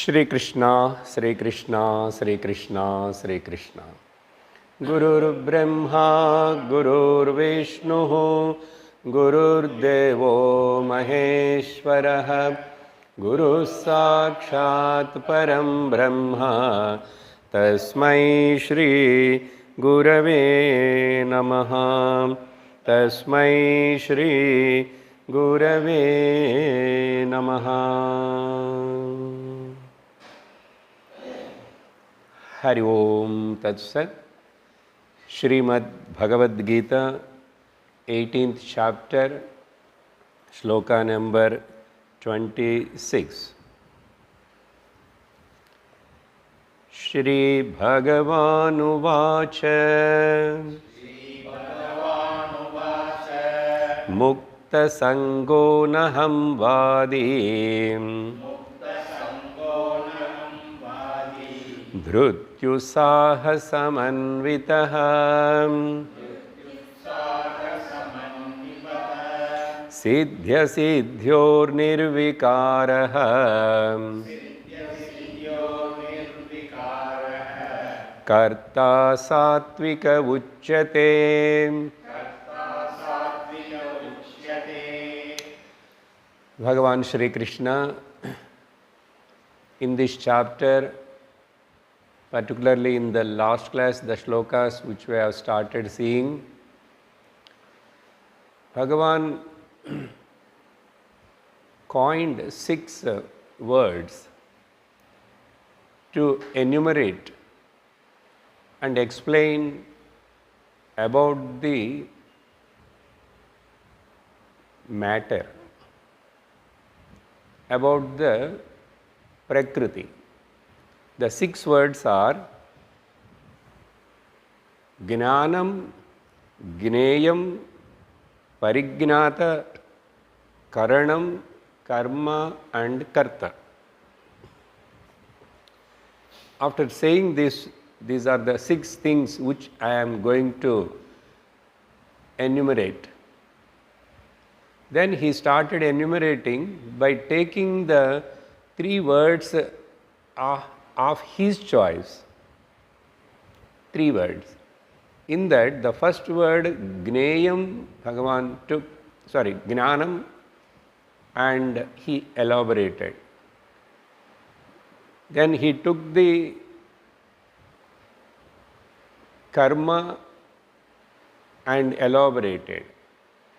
Shri Krishna, Shri Krishna, Shri Krishna, Shri Krishna. Gurur Brahma, Gurur Vishnu, Gurur Devo Maheshwara, Guru Sakshat Param Brahma, Tasmai Shri Gurave Namaha, Tasmai Shri Gurave Namaha. Hari Om Tat Sat. Srimad Bhagavad Gita, 18th chapter, Sloka number 26. Shri Bhagavanu Vacha Mukta Sango Naham Vadi Dhrutyu Sahasamanvitaha Siddhya Siddhyor Nirvikaraha Karta Satvika Uchyate. Bhagavan Shri Krishna in this chapter, particularly in the last class, the shlokas which we have started seeing, Bhagavan coined 6 words to enumerate and explain about the matter, about the Prakriti. The 6 words are Gnanam, Gneyam, Parignata, Karanam, Karma and Karta. After saying this, these are the 6 things which I am going to enumerate. Then he started enumerating by taking the 3 words of his choice. 3 words. In that, the first word, Gneyam, Bhagavan took, Gnanam, and he elaborated. Then he took the Karma and elaborated.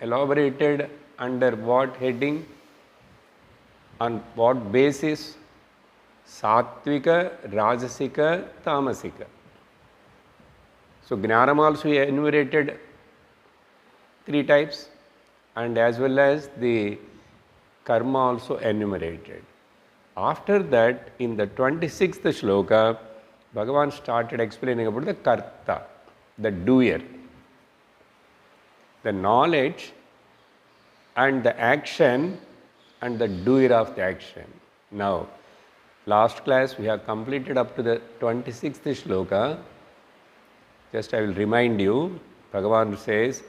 Elaborated under what heading? On what basis? Sattvika, Rajasika, Tamasika. So Gnanam also enumerated 3 types, and as well as the Karma also enumerated. After that, in the 26th shloka, Bhagavan started explaining about the Karta, the doer, the knowledge and the action and the doer of the action. Now, last class we have completed up to the 26th shloka. Just I will remind you, Bhagavan says,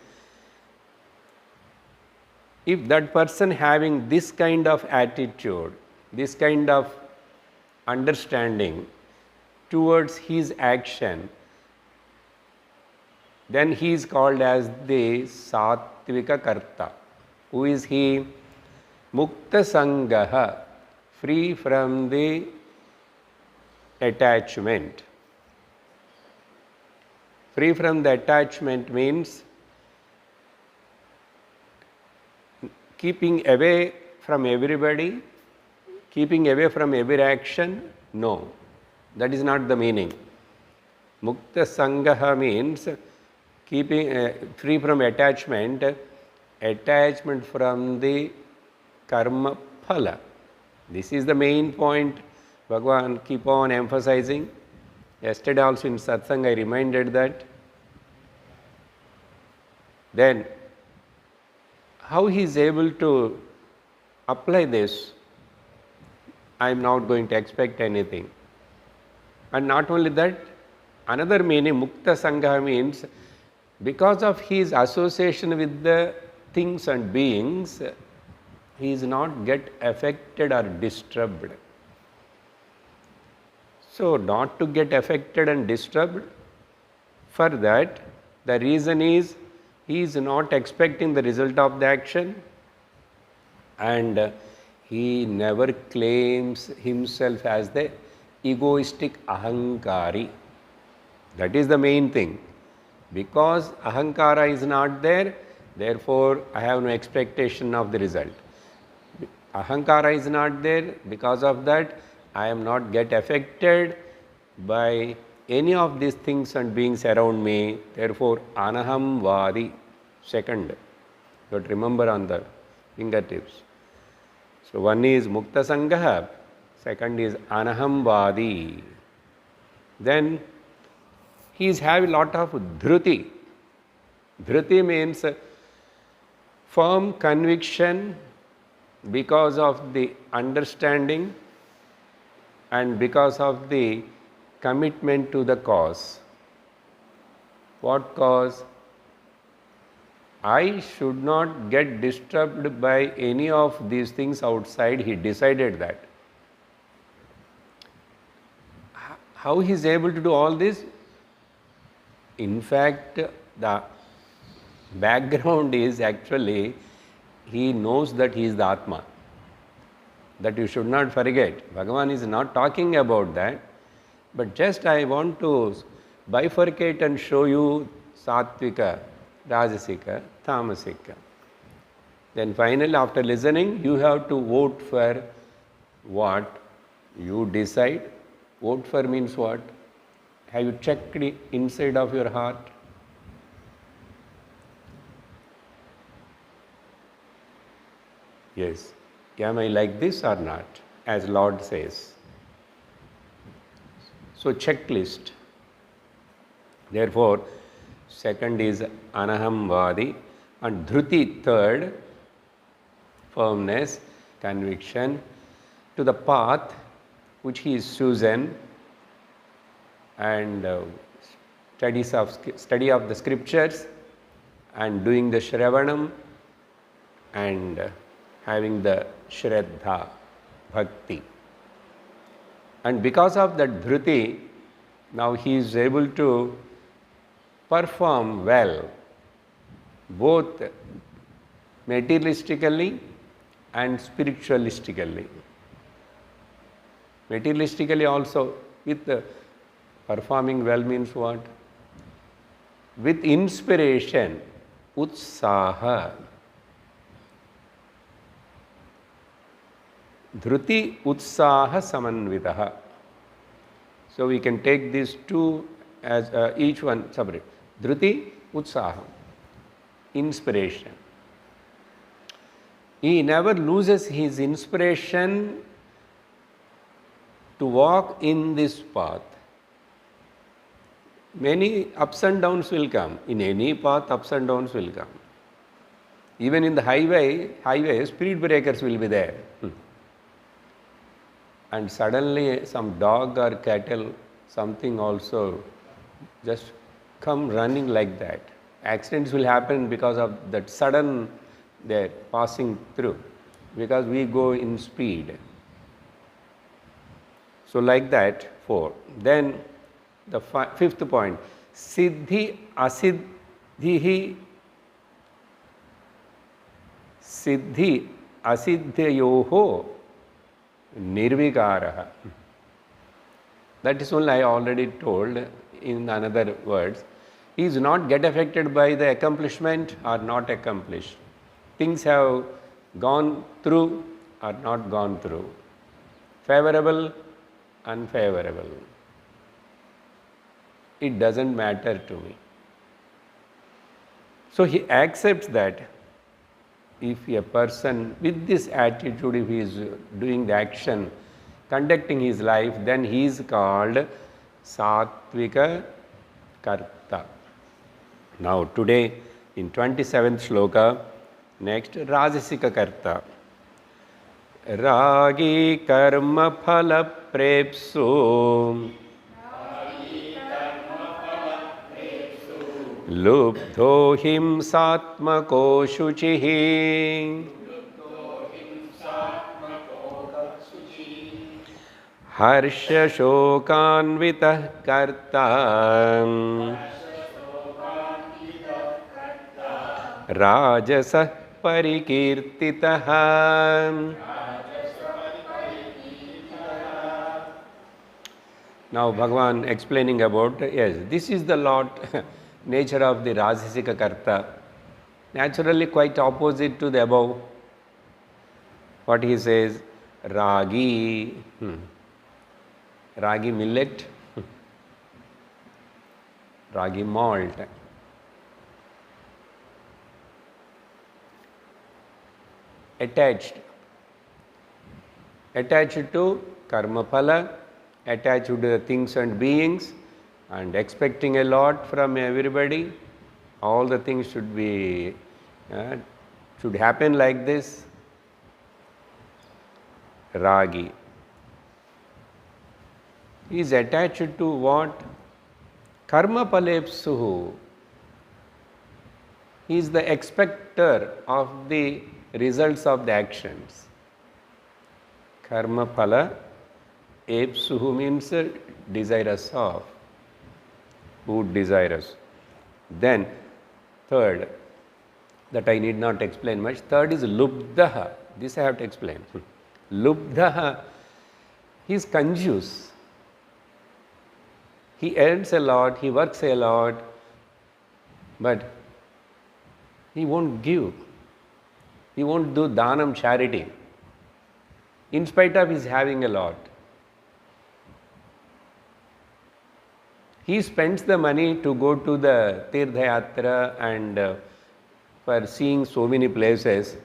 if that person having this kind of attitude, this kind of understanding towards his action, then he is called as the Sattvika Karta. Who is he? Mukta Sangaha, free from the attachment. Free from the attachment means keeping away from everybody, keeping away from every action. No, that is not the meaning. Mukta Sangaha means keeping free from attachment, attachment from the karma phala. This is the main point Bhagavan keep on emphasizing. Yesterday also in satsang I reminded that. Then how he is able to apply this, I am not going to expect anything. And not only that, another meaning, Mukta Sangha means because of his association with the things and beings, he is not get affected or disturbed. So, not to get affected and disturbed, for that, the reason is he is not expecting the result of the action, and he never claims himself as the egoistic ahankari. That is the main thing. Because ahankara is not there, therefore I have no expectation of the result. Ahankara is not there, because of that I am not get affected by any of these things and beings around me. Therefore, anaham vadi, second. You have to remember on the fingertips. So, one is mukta sangaha, second is anaham vadi. Then he is having a lot of dhruti. Dhruti means firm conviction because of the understanding and because of the commitment to the cause. What cause? I should not get disturbed by any of these things outside. He decided that. How he is able to do all this? In fact, the background is actually he knows that he is the Atma. That you should not forget. Bhagavan is not talking about that, but just I want to bifurcate and show you Sattvika, Rajasika, Tamasika. Then finally, after listening, you have to vote for what you decide. Vote for means what? Have you checked the inside of your heart? Yes. Am I like this or not? As Lord says. So, checklist. Therefore, second is anaham vadi, and dhruti, third, firmness, conviction to the path which he is chosen, and study of the scriptures, and doing the shravanam, and having the shraddha, bhakti. And because of that dhruti, now he is able to perform well, both materialistically and spiritualistically. Materialistically also, with performing well means what? With inspiration, utsaha. Dhruti utsaha samanvitaha. So we can take these two as each one separate. Dhruti utsaha, inspiration. He never loses his inspiration to walk in this path. Many ups and downs will come. In any path, ups and downs will come. Even in the highway, speed breakers will be there. And suddenly some dog or cattle, something also just come running like that. Accidents will happen because of that sudden they're passing through, because we go in speed. So like that, 4. Then the fifth point, siddhi asiddhihi, siddhi asiddhayoho nirvikaraha. That is only I already told in another words. He is not get affected by the accomplishment or not accomplished. Things have gone through or not gone through. Favorable, unfavorable. It doesn't matter to me. So he accepts that if a person with this attitude, if he is doing the action, conducting his life, then he is called Sattvika Karta. Now today in 27th Sloka, next Rajasika Karta. Ragi karma phala prepsu lubdho himsatmako shuchihi Harsha shokanvitah karta Rajasah parikirtitah. Now Bhagavan explaining about, yes, this is the lot, nature of the Rajasika Karta. Naturally quite opposite to the above. What he says, Ragi, Ragi millet, Ragi malt. Attached to karma phala, attached to the things and beings, and expecting a lot from everybody. All the things should be should happen like this. Ragi is attached to what? Karma palepsuhu. He is the expector of the results of the actions. Karma phala epsuhu means desirous of, who desirous. Then third, that I need not explain much. Third is lubdhaha. This I have to explain. Lubdhaha, he is conscious. He earns a lot, he works a lot, but he won't give. He won't do dhanam, charity, in spite of his having a lot. He spends the money to go to the Tirtha Yatra and for seeing so many places.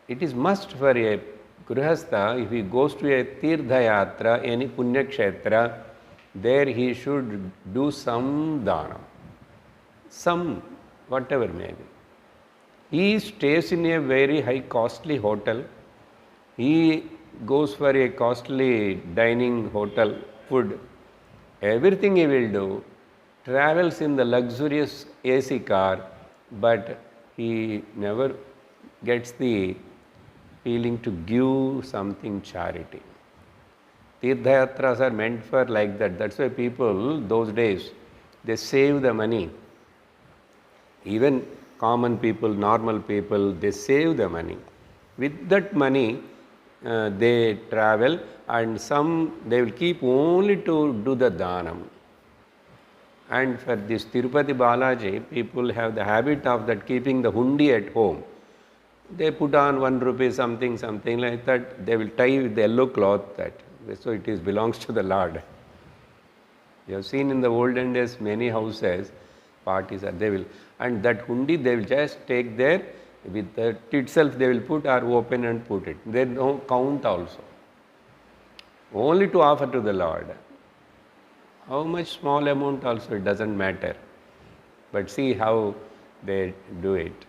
It is must for a Grihastha, if he goes to a Tirtha Yatra, any Punya Kshetra, there he should do some dhanam, some whatever may be. He stays in a very high costly hotel. He goes for a costly dining hotel food. Everything he will do, travels in the luxurious AC car, but he never gets the feeling to give something charity. Tirtha Yatras are meant for like that. That's why people those days, they save the money. Even common people, normal people, they save the money. With that money, they travel, and some they will keep only to do the dhanam. And for this Tirupati Balaji, people have the habit of that keeping the hundi at home. They put on 1 rupee something like that. They will tie with the yellow cloth that, so it is belongs to the Lord. You have seen in the olden days many houses, parties are, they will, and that hundi they will just take there, with that itself they will put or open and put it. They don't count also. Only to offer to the Lord. How much small amount also, it doesn't matter. But see how they do it.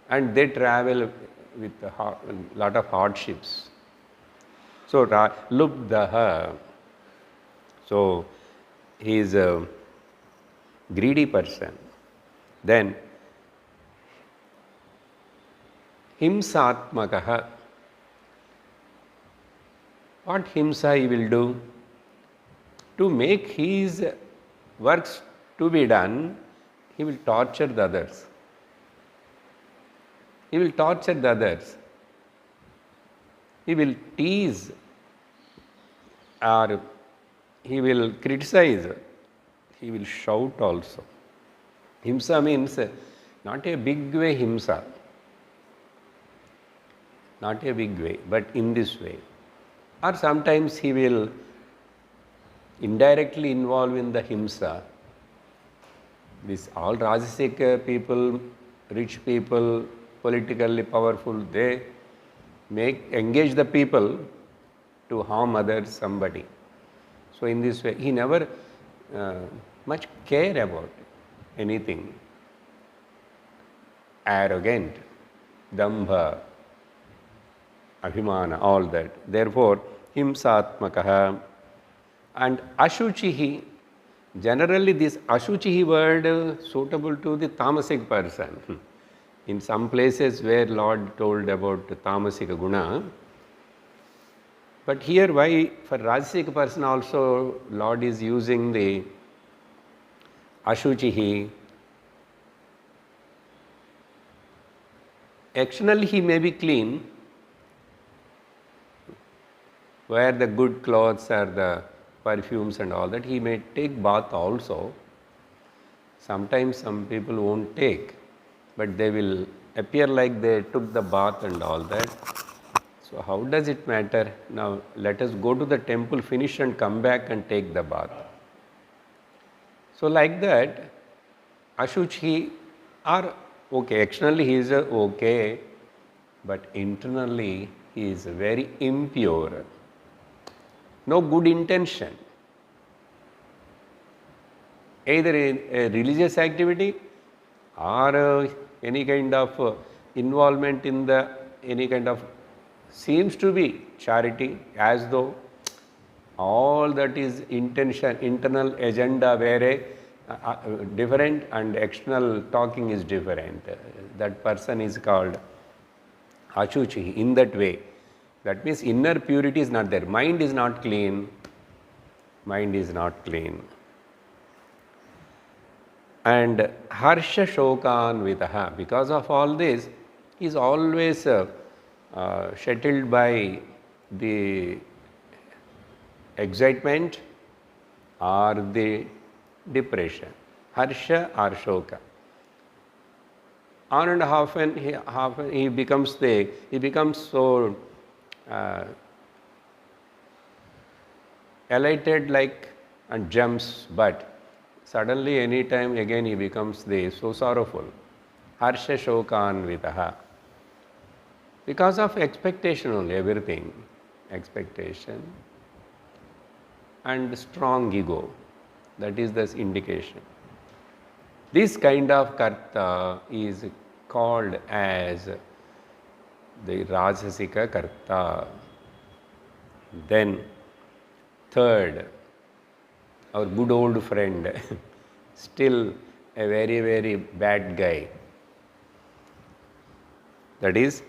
And they travel with a lot of hardships. So, lubdhaha. So, he is a greedy person. Then, himsatmakaha. What himsa he will do? To make his works to be done, he will torture the others. He will torture the others. He will tease, or he will criticize. He will shout also. Himsa means not a big way himsa. Not a big way, but in this way. Or sometimes he will indirectly involve in the himsa. This all Rajasic people, rich people, politically powerful, they engage the people to harm others, somebody. So in this way, he never much care about anything. Arrogant, dambha, abhimana, all that. Therefore, himsatmakaha. And ashuchihi, generally this ashuchihi word suitable to the tamasic person. In some places where Lord told about the tamasika guna, But here why for Rajasic person also Lord is using the Ashuchihi. Externally he may be clean, wear the good clothes or the perfumes and all that, he may take bath also. Sometimes some people won't take, but they will appear like they took the bath and all that. So how does it matter? Now let us go to the temple, finish and come back and take the bath. So like that, Ashuchi are okay, externally he is okay, but internally he is very impure. No good intention. Either a religious activity or any kind of involvement in the any kind of seems to be charity, as though all that is intention, internal agenda where different and external talking is different. That person is called Achuchi in that way. That means inner purity is not there. Mind is not clean. Mind is not clean. And Harsha Shokanvitaha, because of all this, he is always shuttled by the excitement or the depression. Harsha or Shoka. On and often he becomes so elated like and jumps, but suddenly any time again he becomes so sorrowful. Harsha Shokanvitaha. Because of expectation only, everything. Expectation and strong ego. That is the indication. This kind of karta is called as the Rajasika karta. Then third, our good old friend, still a very, very bad guy. That is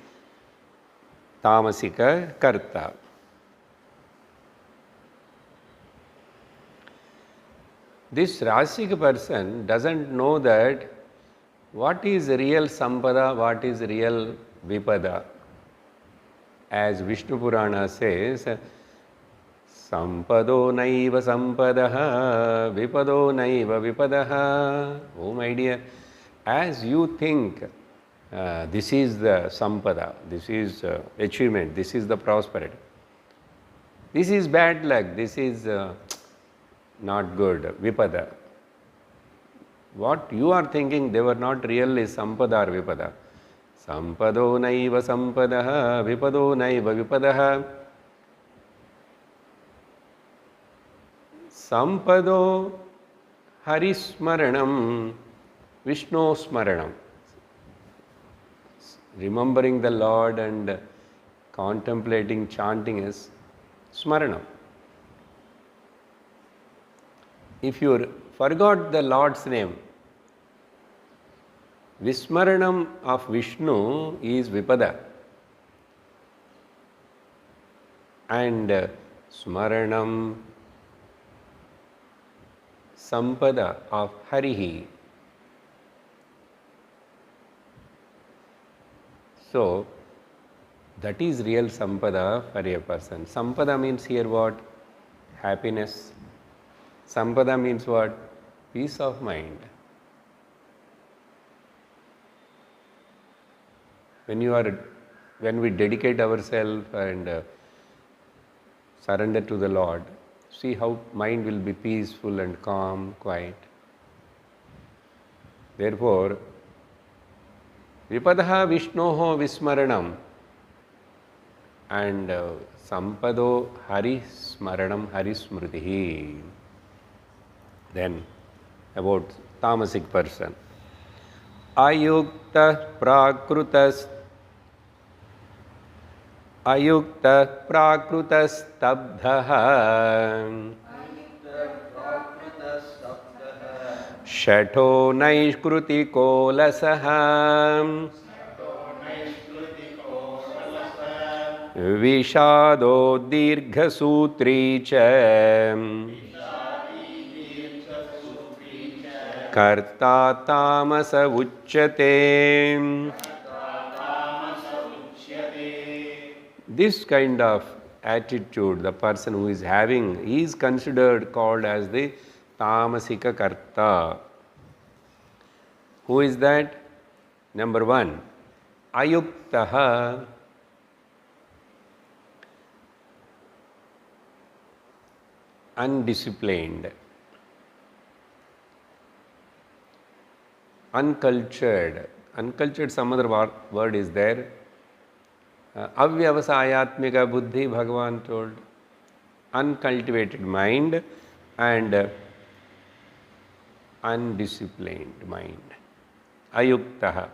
Tamasika karta. This Rajasic person doesn't know that what is real sampada, what is real vipada. As Vishnu Purana says, Sampado naiva sampadaha, vipado naiva vipadaha. Oh my dear, as you think this is the sampada, this is achievement, this is the prosperity, this is bad luck, this is not good, vipada. What you are thinking, they were not really sampada or vipada. Sampado naiva sampadaha, vipado naiva vipadaha. Sampado harismaranam, Vishnu smaranam. Remembering the Lord and contemplating, chanting is smaranam. If you forgot the Lord's name, Vismaranam of Vishnu is Vipada and Smaranam Sampada of Harihi. So, that is real Sampada for a person. Sampada means here what? Happiness. Sampada means what? Peace of mind. When we dedicate ourselves and surrender to the Lord, see how mind will be peaceful and calm, quiet. Therefore, Vipadaha Vishnoho Vismaranam and Sampado Hari Smaranam Hari Smritihi. Then about tamasic person. Ayukta prakrutas stabdhaha Shato Naishkrutiko lasaha Vishado dirghasutri cha karta tamasa uchyate. This kind of attitude, the person who is having, he is considered called as the tamasika karta. Who is that? Number one, ayuktaha. Undisciplined, uncultured. Uncultured, some other word is there. Avyavasayatmika buddhi, Bhagavan told. Uncultivated mind and undisciplined mind. Ayuktaha.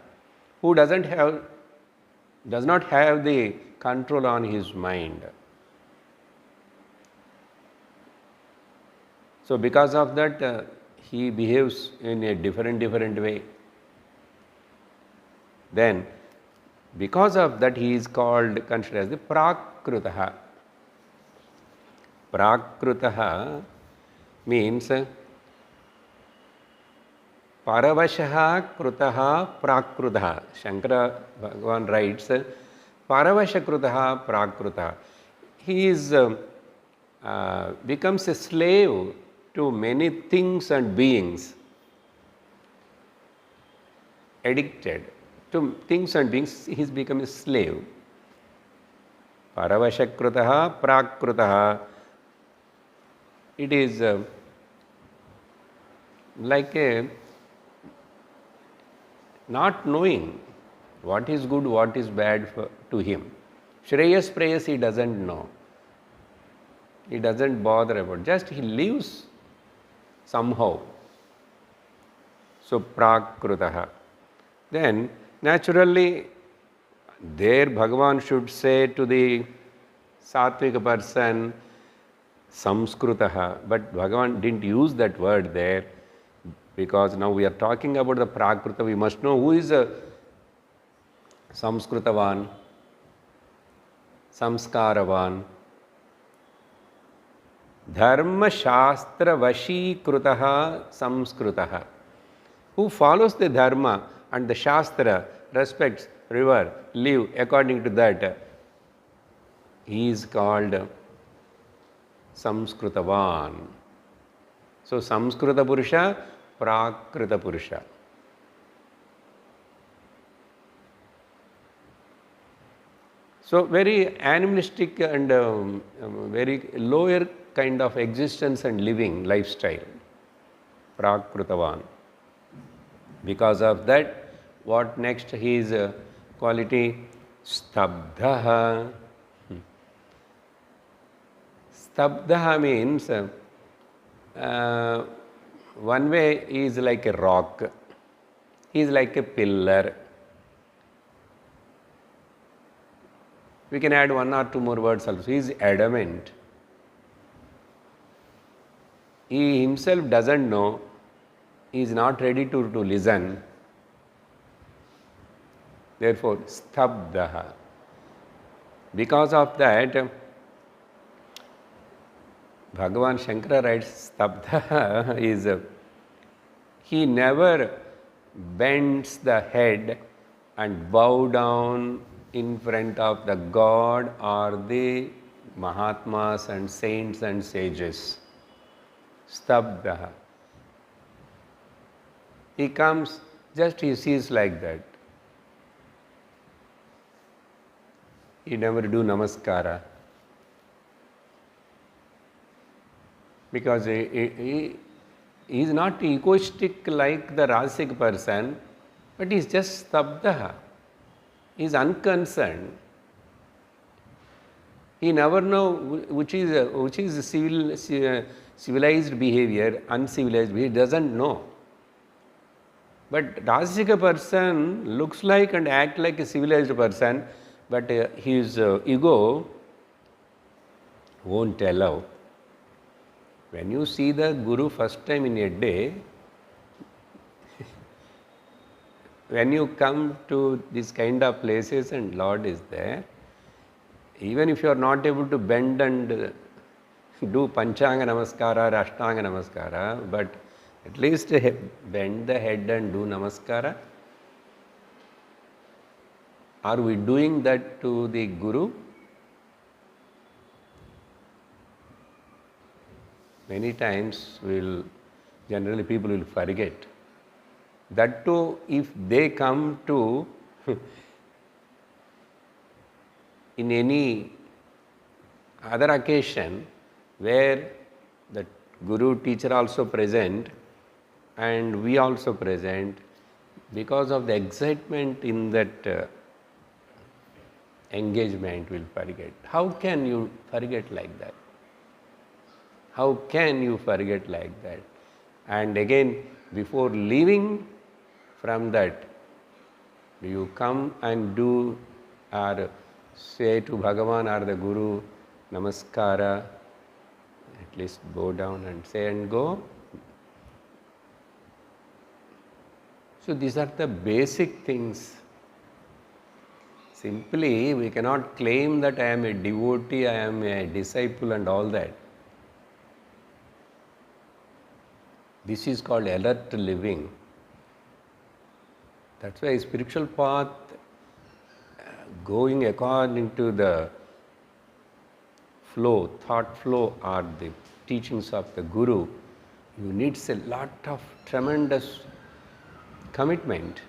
Who does not have the control on his mind. So because of that, he behaves in a different way. Then, because of that, he is considered as the prakrutaha. Prakrutaha means paravashaha krutaha prakrutaha. Shankara Bhagavan writes, paravasha krutaha prakrutaha. He is becomes a slave to many things and beings, addicted to things and beings, he has become a slave. Paravashakrutaha prakrutaha. It is like a not knowing what is good, what is bad to him. Shreyas, prayas he doesn't know. He doesn't bother about, just he lives somehow. So prakrutaha. Then naturally there Bhagavan should say to the sattvika person samskrutaha, but Bhagavan didn't use that word there, because now we are talking about the prakruta. We must know who is a samskrutavan, samskaravan. Dharma shastra vashikrutaha samskrutaha. Who follows the dharma and the shastra, respects, revere, live according to that, he is called samskrutavan. So samskruta purusha, prakruta purusha. So very animalistic and very lower kind of existence and living lifestyle, prakrutavan. Because of that, what next? His quality, stabdhaha. Stabdhaha means one way he is like a rock, he is like a pillar. We can add one or two more words also. He is adamant. He himself doesn't know, he is not ready to listen. Therefore, stabdaha. Because of that, Bhagavan Shankara writes, stabdaha is, he never bends the head and bow down in front of the God or the Mahatmas and saints and sages. Stabdaha. He comes, just he sees like that. He never do namaskara. Because he is not egoistic like the Rasic person, but he is just stabdaha. He is unconcerned. He never know which is civilized behavior, uncivilized behavior, he doesn't know. But Rasika person looks like and act like a civilized person, but his ego won't allow. When you see the Guru first time in a day, when you come to these kind of places and Lord is there, Even if you are not able to bend and do Panchanga Namaskara or Ashtanga Namaskara, but at least bend the head and do Namaskara. Are we doing that to the Guru? Many times generally people will forget. That too, if they come to in any other occasion where the Guru teacher also present and we also present, because of the excitement in that engagement will forget. How can you forget like that? How can you forget like that? And again, before leaving from that, do you come and do or say to Bhagavan or the Guru, Namaskara, at least bow down and say and go? So these are the basic things. Simply, we cannot claim that I am a devotee, I am a disciple and all that. This is called alert living. That's why spiritual path, going according to the flow, thought flow or the teachings of the Guru, you need a lot of tremendous commitment.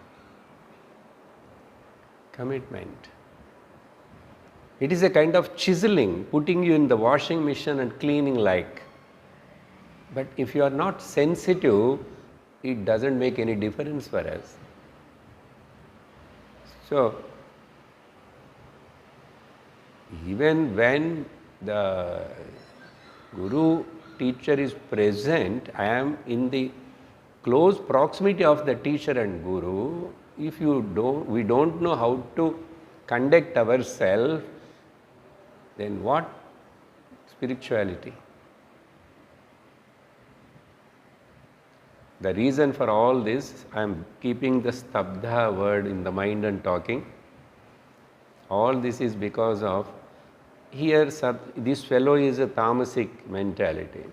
It is a kind of chiseling, putting you in the washing machine and cleaning like. But if you are not sensitive, it doesn't make any difference for us. So, even when the Guru teacher is present, I am in the close proximity of the teacher and Guru. If we don't know how to conduct ourselves, then what spirituality? The reason for all this, I am keeping the stabdha word in the mind and talking. All this is because of here this fellow is a tamasic mentality.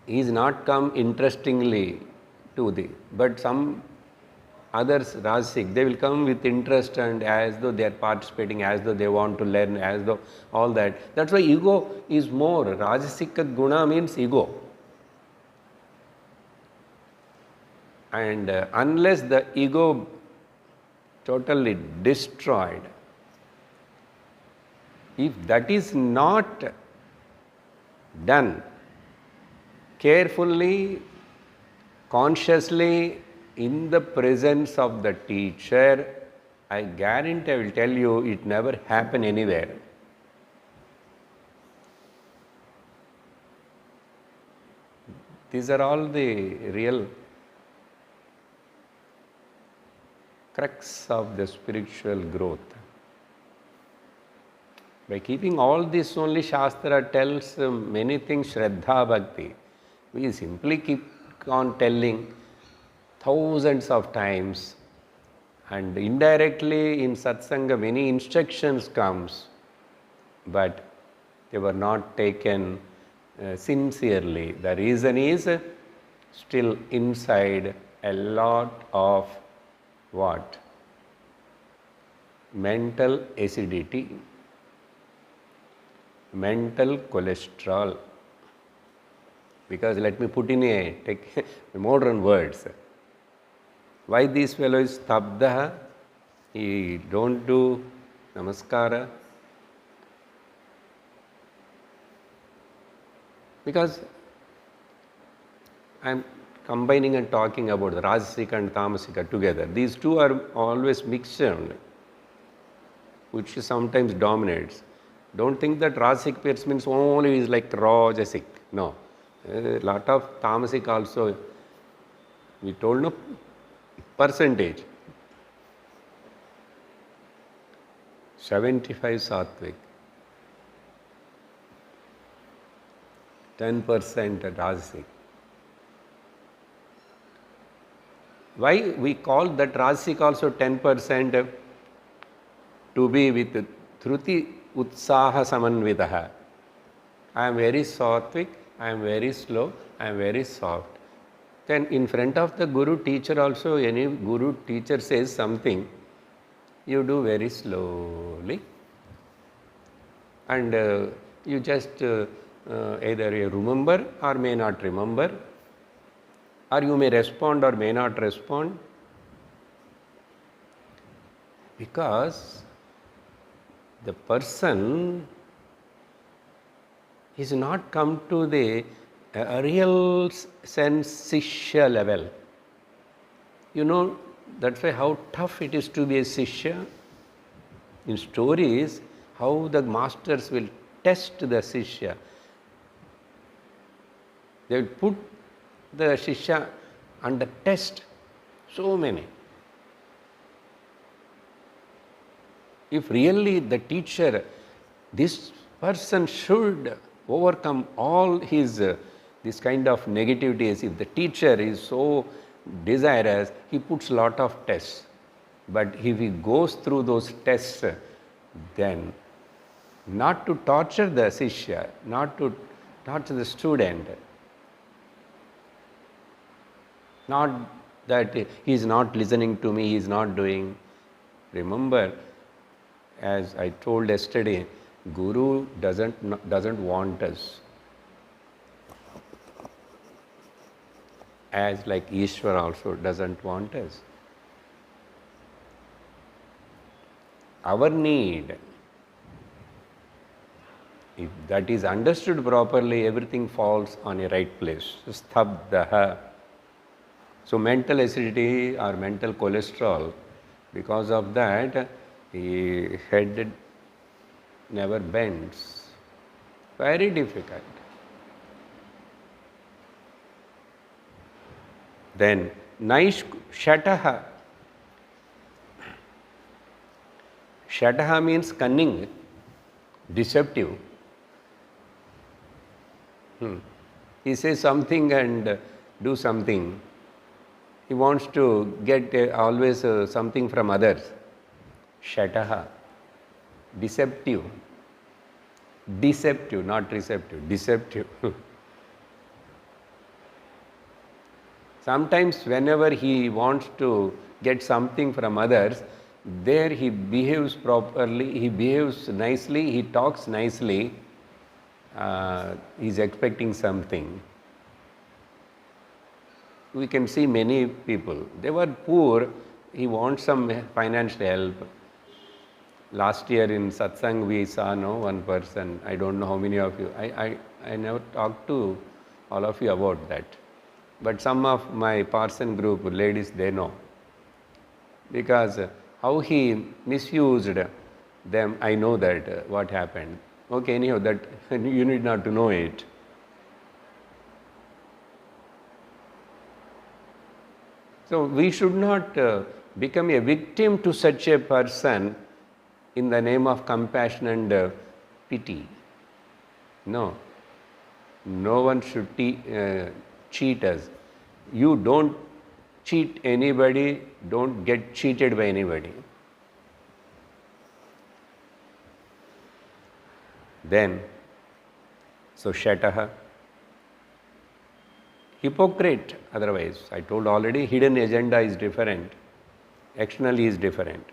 He is not come interestingly to but some others rajasic, they will come with interest and as though they are participating, as though they want to learn, as though all that. That's why ego is more. Rajasika guna means ego. And unless the ego totally destroyed, if that is not done carefully, consciously, in the presence of the teacher, I guarantee, I will tell you, it never happen anywhere. These are all the real crux of the spiritual growth. By keeping all this only, Shastra tells many things, Shraddha Bhakti. We simply keep on telling thousands of times, and indirectly in satsanga many instructions comes, but they were not taken sincerely. The reason is still inside a lot of what? Mental acidity, mental cholesterol. Because let me put in take modern words. Why this fellow is stabdha? He don't do namaskara. Because I am combining and talking about the Rajasika and Tamasika together. These two are always mixed, which sometimes dominates. Don't think that Rajasic person means only is like Rajasic. No. A lot of Tamasic also, we told no percentage. 75 Sattvic, 10% Rajasic. Why we call that Rajasic also 10% to be with Dhruti Utsaha Samanvidaha. I am very sattvic, I am very slow, I am very soft. Then in front of the Guru teacher also, any Guru teacher says something, you do very slowly. And you just either you remember or may not remember, or you may respond or may not respond, because the person is not come to the real sense Sishya level. You know, that's why how tough it is to be a Sishya. In stories, how the masters will test the Sishya. They will put the Shishya under test, so many. If really the teacher, this person should overcome all his this kind of negativities. If the teacher is so desirous, he puts lot of tests. But if he goes through those tests, then not to torture the Sishya, not to torture the student, not that he is not listening to me, he is not doing. Remember, as I told yesterday, Guru doesn't want us. As like Ishwar also doesn't want us. Our need, if that is understood properly, everything falls on a right place. Stabdaha. So mental acidity or mental cholesterol, because of that, the head never bends. Very difficult. Then Shataha. Shataha means cunning, deceptive. He says something and do something. He wants to get always something from others. Shataha. Deceptive. Deceptive, not receptive. Deceptive. Sometimes whenever he wants to get something from others, there he behaves properly, he behaves nicely, he talks nicely, he is expecting something. We can see many people, they were poor, he wants some financial help. Last year in Satsang we saw one person, I don't know how many of you, I never talked to all of you about that. But some of my parson group ladies, they know. Because how he misused them, I know that what happened. Okay, anyhow, that you need not to know it. So we should not become a victim to such a person in the name of compassion and pity. No. No one should cheat us. You don't cheat anybody, don't get cheated by anybody. Then, so Shataha. Hypocrite, otherwise, I told already, hidden agenda is different, externally is different.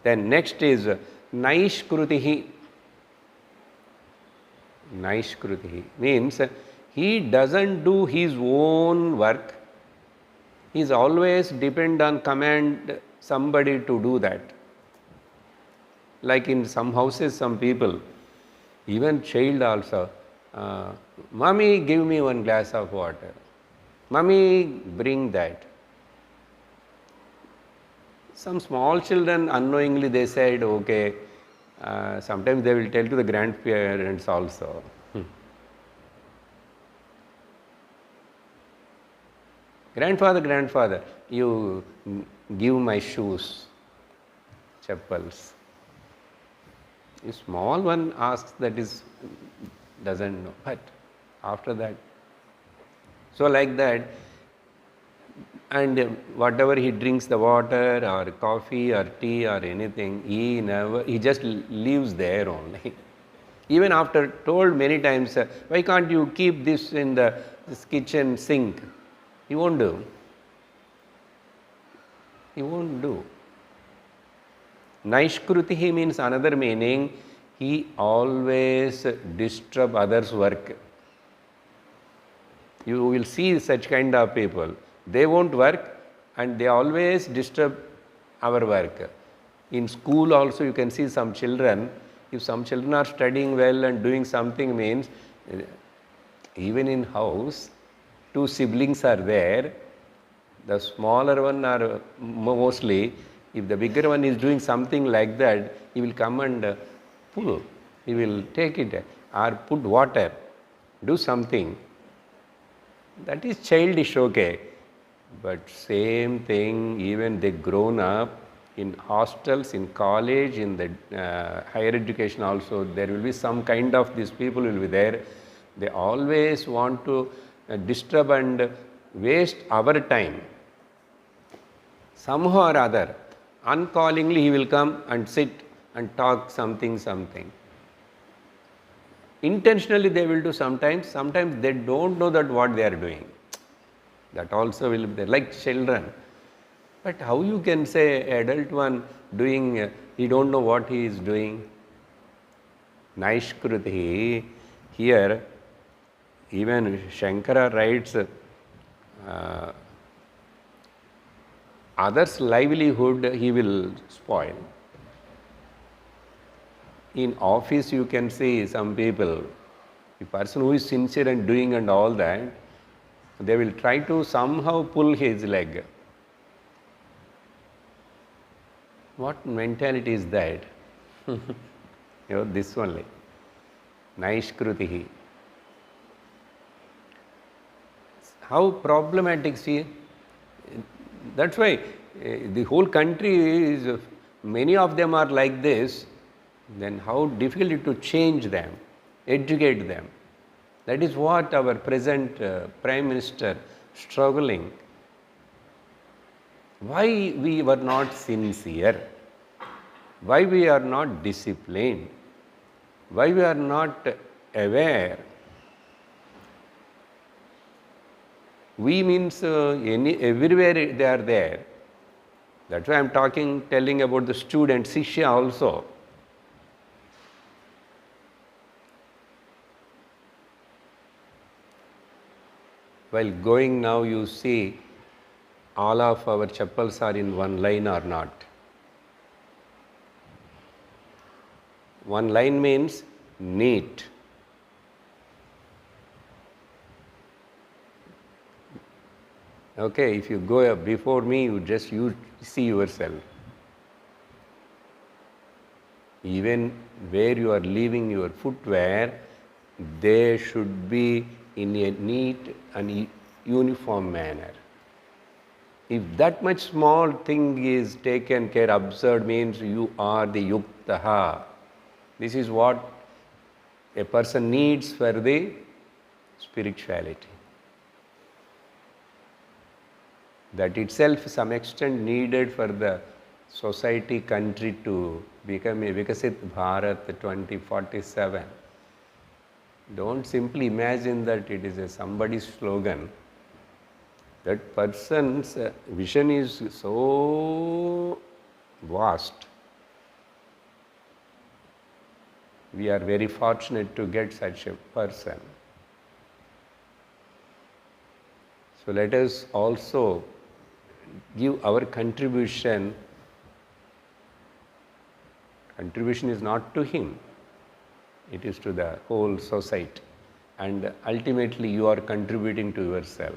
Then next is Naishkrutihi. Naishkrutihi means he doesn't do his own work. He is always depend on command somebody to do that. Like in some houses, some people, even child also, Mommy, give me one glass of water. Mommy, bring that. Some small children unknowingly they said, okay, sometimes they will tell to the grandparents also. Grandfather, you give my shoes, chappals. A small one asks, that is, doesn't know. But after that, so like that, And whatever he drinks, the water or coffee or tea or anything, he just leaves there only. Even after told many times, why can't you keep this in this kitchen sink? He won't do. He won't do. Naishkrutihi means another meaning, he always disturb others' work. You will see such kind of people. They won't work and they always disturb our work. In school also you can see some children, if some children are studying well and doing something means, even in house, two siblings are there, the smaller one are mostly, if the bigger one is doing something like that, he will come and pull, he will take it or put water, do something. That is childish, okay. But same thing, even they grown up in hostels, in college, in the higher education also, there will be some kind of these people will be there. They always want to disturb and waste our time. Somehow or other, uncallingly he will come and sit and talk something. Intentionally they will do sometimes they don't know that what they are doing. That also will be there, like children. But how you can say adult one doing, he don't know what he is doing? Naishkruti, here even Shankara writes, others' livelihood he will spoil. In office you can see some people, a person who is sincere and doing and all that, they will try to somehow pull his leg. What mentality is that? This only. Naishkrutihi. How problematic, see? That's why the whole country is, many of them are like this, then how difficult it to change them, educate them. That is what our present Prime Minister struggling. Why we were not sincere? Why we are not disciplined? Why we are not aware? We means everywhere they are there. That's why I am telling about the student, Shishya also. While going now, you see all of our chappals are in one line or not. One line means neat. Okay, if you go before me, you see yourself. Even where you are leaving your footwear, they should be in a neat and uniform manner. If that much small thing is taken care, observed, means you are the yuktaha. This is what a person needs for the spirituality. That itself some extent needed for the society, country to become a Vikasit Bharat 2047. Don't simply imagine that it is somebody's slogan. That person's vision is so vast. We are very fortunate to get such a person. So let us also give our contribution. Contribution is not to him, it is to the whole society, and ultimately you are contributing to yourself.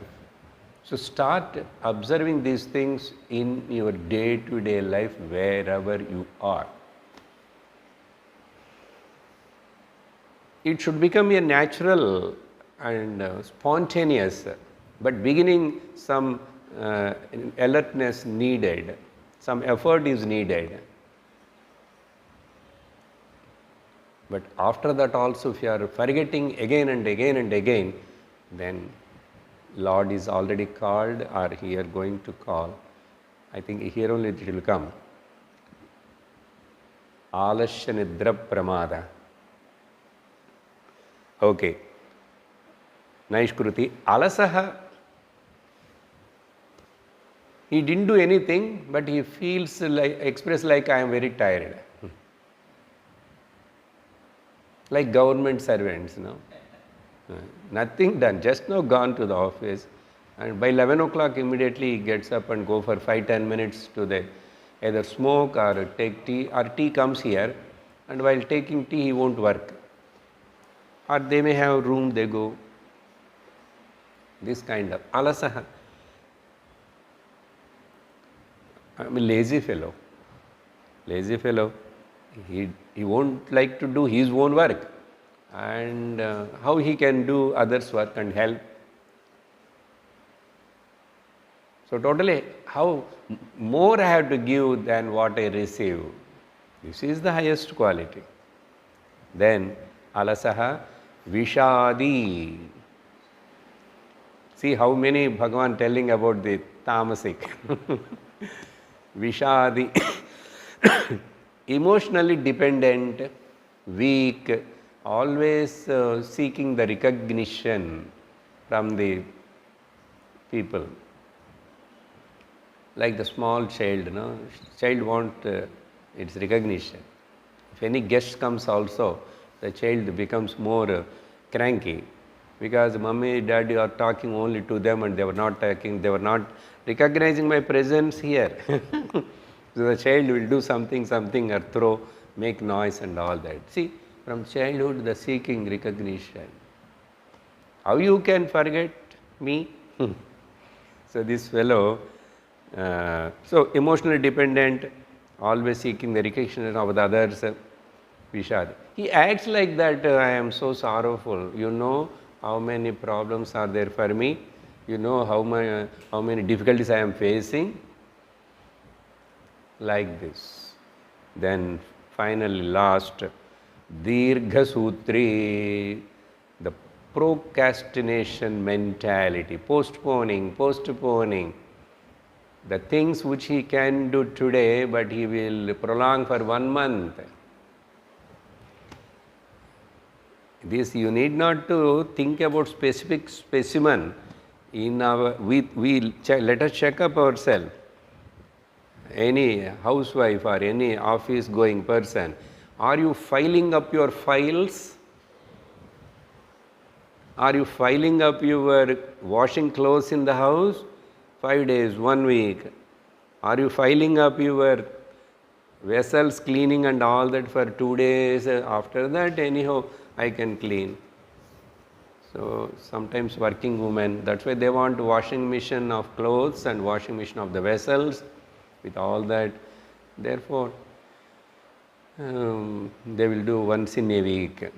So start observing these things in your day-to-day life wherever you are. It should become a natural and spontaneous, but beginning some alertness needed, some effort is needed. But after that also, if you are forgetting again and again and again, then Lord is already called or here going to call. I think here only it will come. Alasya nidra pramada. Okay. Naishkruti. Alasaha. He didn't do anything, but he feels like, express like I am very tired. Like government servants, Nothing done, just now gone to the office, and by 11 o'clock immediately he gets up and go for 5-10 minutes to the either smoke or take tea, or tea comes here, and while taking tea he won't work. Or they may have room, they go. This kind of alasaha. I'm a lazy fellow. Lazy fellow. He won't like to do his own work. And how he can do others' work and help. So totally, how more I have to give than what I receive. This is the highest quality. Then, alasaha vishadi. See how many Bhagavan telling about the tamasic. Vishadi. Emotionally dependent, weak, always seeking the recognition from the people. Like the small child, child wants its recognition. If any guest comes also, the child becomes more cranky because mommy, daddy are talking only to them and they were not talking, they were not recognizing my presence here. So the child will do something or throw, make noise and all that. See, from childhood the seeking recognition. How you can forget me? So this fellow, so emotionally dependent, always seeking the recognition of the others, Vishad. He acts like that, I am so sorrowful. You know how many problems are there for me. You know how many difficulties I am facing. Like this. Then finally last, Dirgha Sutri, the procrastination mentality, postponing. The things which he can do today, but he will prolong for 1 month. This you need not to think about specific specimen. In our, let us check up ourselves. Any housewife or any office going person, are you filing up your files? Are you filing up your washing clothes in the house? 5 days, 1 week. Are you filing up your vessels cleaning and all that for 2 days? After that, anyhow, I can clean. So sometimes working women, that's why they want washing machine of clothes and washing machine of the vessels. With all that, therefore, they will do once in a week.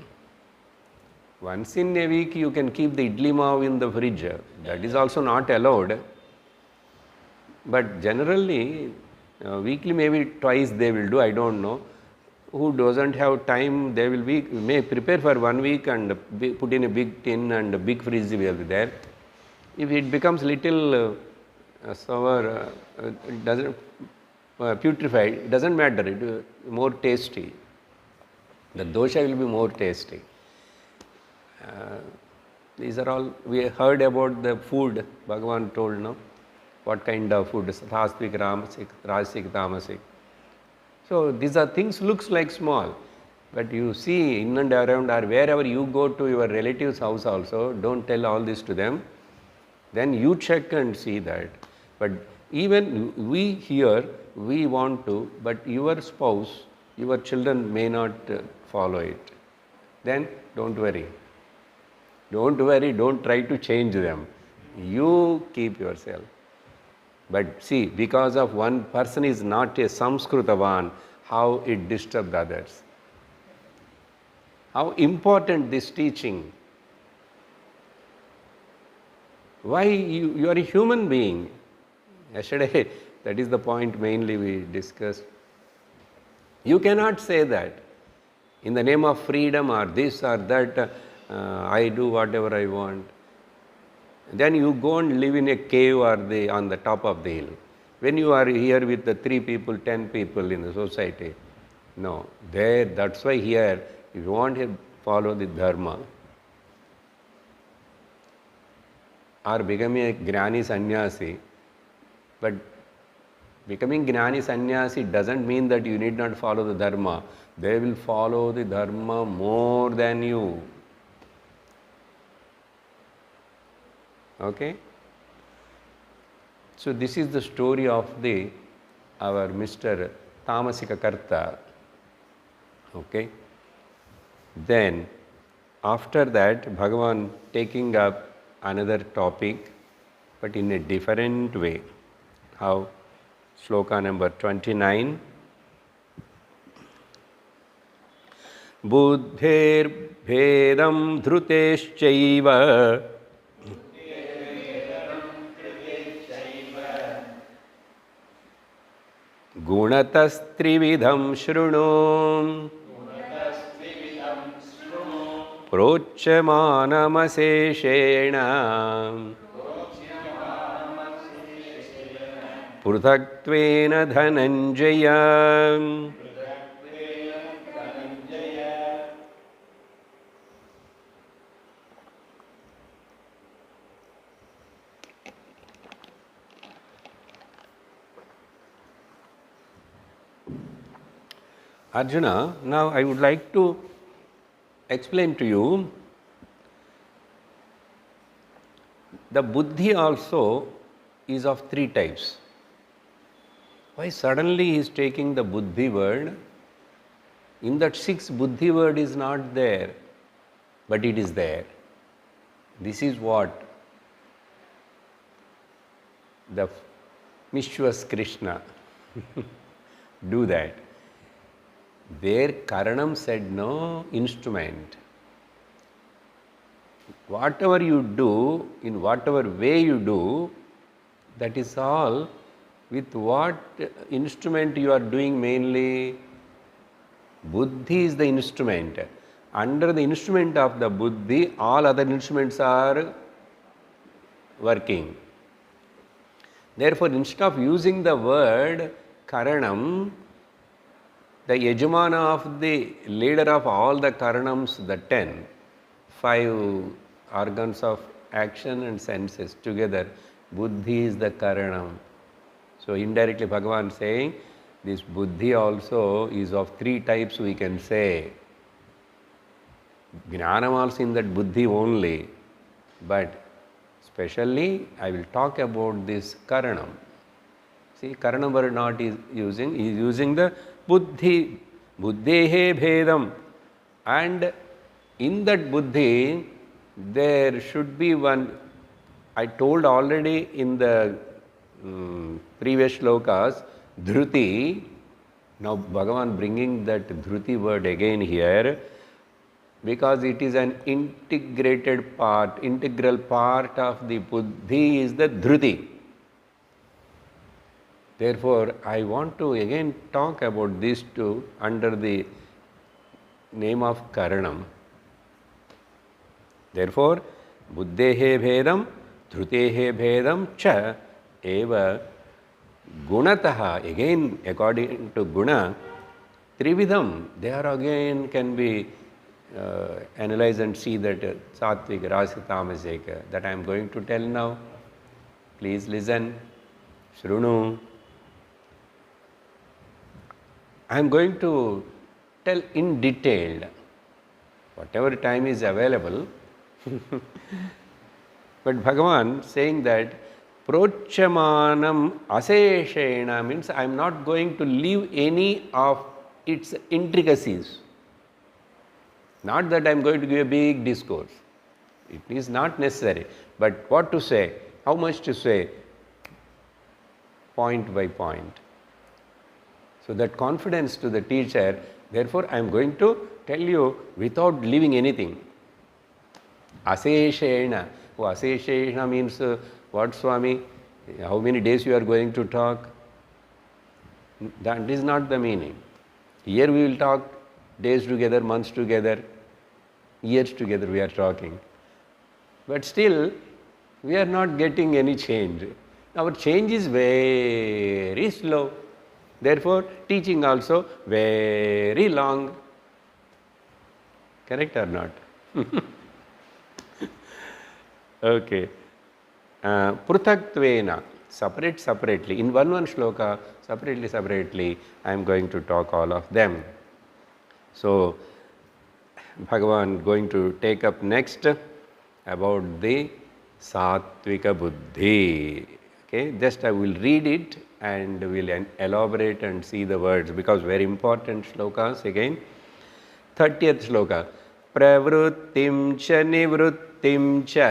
Once in a week, you can keep the idli maav in the fridge. That is also not allowed. But generally, weekly maybe twice they will do, I don't know. Who doesn't have time, they will may prepare for 1 week and put in a big tin and a big fridge will be there. If it becomes little sour, it doesn't putrefied, it doesn't matter, it will be more tasty. The dosha will be more tasty. These are all, we heard about the food, Bhagavan told, no? What kind of food, Sathastvik, Ramasik, Rajasik, Tamasik. So these are things looks like small, but you see in and around or wherever you go to your relative's house also, don't tell all this to them. Then you check and see that. But even we here, we want to, but your spouse, your children may not follow it. Then don't worry. Don't worry, don't try to change them. You keep yourself. But see, because of one person is not a Samskritavan, how it disturbs others. How important this teaching. Why you are a human being. Yesterday, that is the point mainly we discussed. You cannot say that in the name of freedom or this or that, I do whatever I want. then you go and live in a cave or on the top of the hill. When you are here with the 3 people, 10 people in the society, no, there, that's why here, if you want to follow the dharma, or becoming a Gnani Sannyasi, but becoming Gnani Sannyasi doesn't mean that you need not follow the dharma. They will follow the dharma more than you. Okay? So this is the story of our Mr. Tamasika Karta. Okay? Then, after that, Bhagavan taking up another topic, but in a different way. How? Sloka number 29. Buddhir bhedam dhruteshchaiva Gunatastrividham shrunu Prochyamanam Pruthakttvena dhananjaya. Arjuna, now I would like to explain to you the buddhi also is of 3 types. Why suddenly he is taking the buddhi word? In that 6 buddhi word is not there, but it is there. This is what the mischievous Krishna do that. There Karanam said no, instrument. Whatever you do, in whatever way you do, that is all with what instrument you are doing mainly. Buddhi is the instrument. Under the instrument of the buddhi, all other instruments are working. Therefore, instead of using the word Karanam, the Yajamana of the leader of all the Karanams, the 5 organs of action and senses together, Buddhi is the Karanam. So indirectly Bhagavan saying, this Buddhi also is of 3 types we can say. Jnanam also in that Buddhi only, but specially I will talk about this Karanam. See, Karanam word not is using, he is using the Buddhi, Buddhehe bhedam, and in that Buddhi there should be one. I told already in the previous shlokas, Dhruti. Now Bhagavan bringing that Dhruti word again here, because it is an integrated part, integral part of the Buddhi is the Dhruti. Therefore, I want to again talk about these 2 under the name of Karanam. Therefore, Buddhehe bhedam, Dhrutehe bhedam cha eva gunataha. Again, according to Guna, Trividham, they are again can be analyze and see that Satvik, Rajasic, Tamasic, that I am going to tell now. Please listen. Shrunu. I am going to tell in detail, whatever time is available. But Bhagavan saying that Prochamanam Aseshena means I am not going to leave any of its intricacies. Not that I am going to give a big discourse. It is not necessary. But what to say, how much to say, point by point. So that confidence to the teacher, therefore I am going to tell you without leaving anything. Aseshena. Oh, Aseshena means what, Swami? How many days you are going to talk? That is not the meaning. Here we will talk days together, months together, years together we are talking. But still, We are not getting any change. Our change is very slow. Therefore, teaching also very long. Correct or not? Okay. Pruthatvena, separately. In one shloka, separately, I am going to talk all of them. So, Bhagavan going to take up next about the Sattvika Buddhi. Okay, just I will read it and will elaborate and see the words, because very important shlokas again. 30th shloka. Pravrittim cha nivrittim cha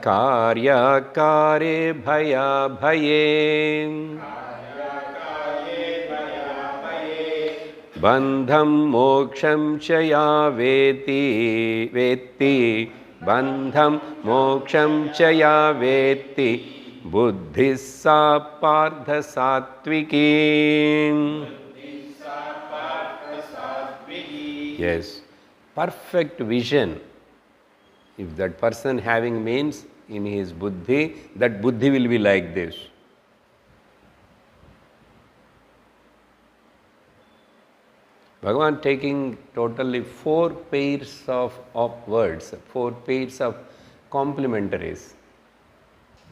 karya kare bhaya bhaye bandham moksham cha ya vetti bandham moksham cha ya vetti buddhi sa partha sattviki. Yes, perfect vision. If that person having means in his buddhi, that buddhi will be like this. Bhagavan taking totally 4 pairs of words, 4 pairs of complementaries.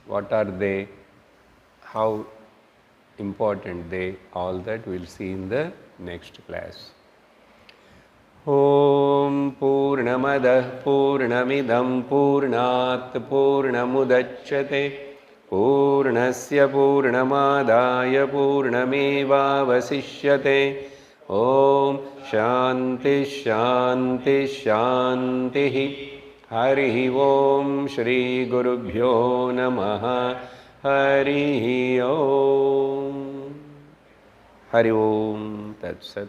What are they? How important they? All that we'll see in the next class. Om Purnamadah Purnamidam Purnat Purnamudachyate Purnasya Purnamadaya Purnamevavasishyate. Om Shanti Shanti Shanti. Hari Om Shri Gurubhyo Namaha. Hari Om. Hari Om Tat Sat.